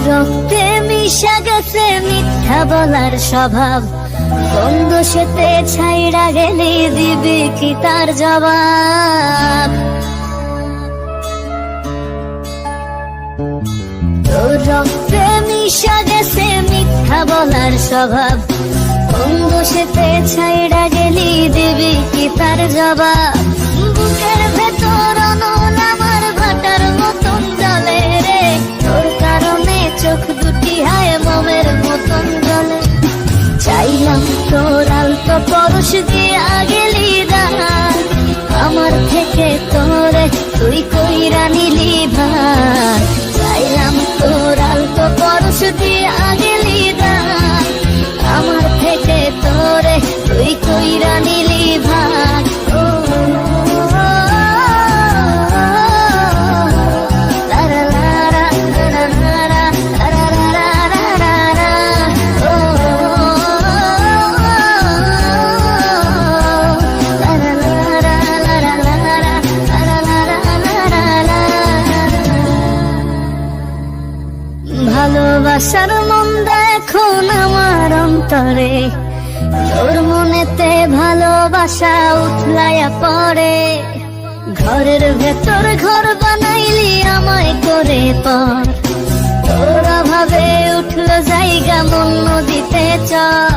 রক্তে মিশা গেছে মিথ্যা বলার স্বভাব, কোন দোষেতে ছাইড়া গেলে দিবি কি তার জবাব? তোর রক্তে মিশা গেছে মিথ্যা বলার স্বভাব, কোন দোষেতে ছাইড়া গেলি দিবি কি তার জবাব? বুকের ভেতর অনল আমার ভাটার মতন জ্বলে রে, তোর কারণে চোখ দুটি হায় মোমের মতন জ্বলে। চাইলাম তোর আলতো পরশ দিয়া গেলি দান, আমার থেকে তোরে তুই কইরা নিলি ভার। চাইলাম তোর আলতো পরশ দিয়া গেলি দান, আমার থেকে তোরে তুই কইরা নিলি ভার। ভালোবাসার মন্দ এখন আমার অন্তরে, তোর মনেতে ভালোবাসা উঠলাইয়া পড়ে। ঘরের ভেতর ঘর বানাইলি আমায় করে পর, তোর অভাবে উঠলো জায়গা মন নদীতে চর।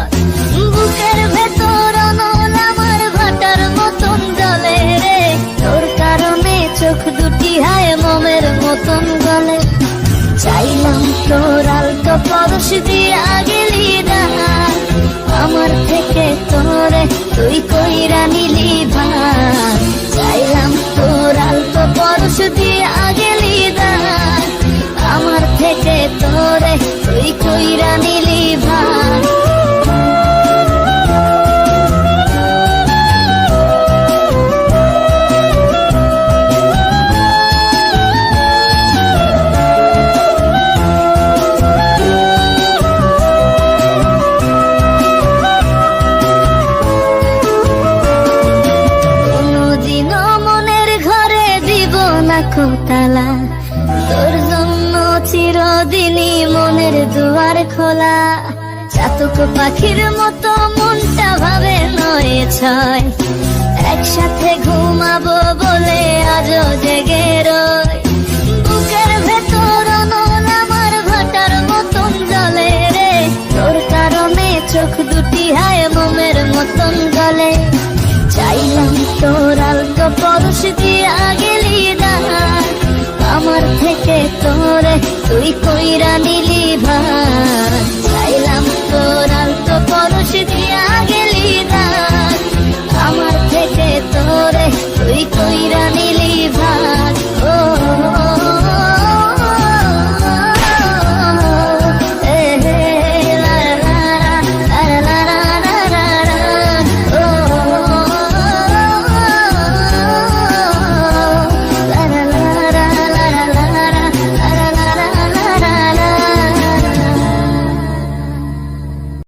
বুকের ভেতর অনল আমার ভাটার মতন জ্বলে রে, তোর কারণে চোখ দুটি হায় মোমের মতন গলে। চাইলাম তোর আলতো পরশ দিয়া গেলি দান, আমার থেকে তোরে তুই কইরা নিলি ভার। চাইলাম তোর আলতো পরশ দিয়া গেলি দান, আমার থেকে তোরে তুই কইরা নিলি ভার। তালা তোর জন্য চিরদিনই মনের দুয়ার খোলা। চাতক পাখির মতো মনটা ভাবে নয় ছয়, একসাথে ঘুমাবো বলে আজও জেগে রই। বুকের ভেতর অনল আমার ভাটার মতন জ্বলে রে, তোর কারণে চোখ দুটি হায় মোমের মতন গলে। চাইলাম তোর আলতো পরশ দিয়া গেলি দান, আমার থেকে তোরে তুই কইরা নিলি ভার। চাইলাম তোর আলতো পরশ দিয়া গেলি দান, আমার থেকে তোরে তুই কইরা